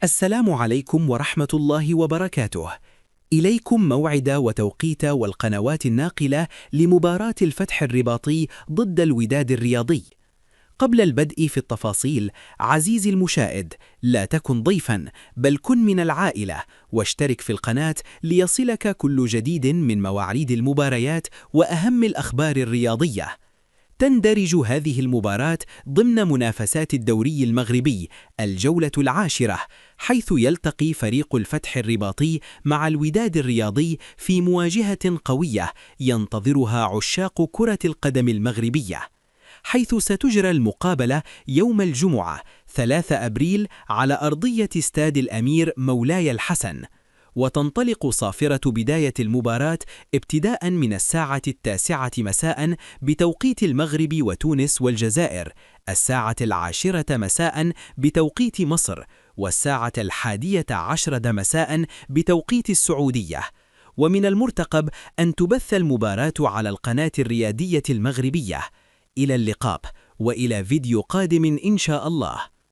السلام عليكم ورحمة الله وبركاته. إليكم موعد وتوقيت والقنوات الناقلة لمباراة الفتح الرباطي ضد الوداد الرياضي. قبل البدء في التفاصيل، عزيزي المشاهد، لا تكن ضيفاً بل كن من العائلة، واشترك في القناة ليصلك كل جديد من مواعيد المباريات وأهم الأخبار الرياضية. تندرج هذه المباراة ضمن منافسات الدوري المغربي الجولة العاشرة، حيث يلتقي فريق الفتح الرباطي مع الوداد الرياضي في مواجهة قوية ينتظرها عشاق كرة القدم المغربية، حيث ستجرى المقابلة يوم الجمعة 3 أبريل على أرضية استاد الأمير مولاي الحسن. وتنطلق صافرة بداية المباراة ابتداء من الساعة 9 مساء بتوقيت المغرب وتونس والجزائر، الساعة 10 مساء بتوقيت مصر، والساعة 11 مساء بتوقيت السعودية. ومن المرتقب أن تبث المباراة على القناة الرياضية المغربية. إلى اللقاء، وإلى فيديو قادم إن شاء الله.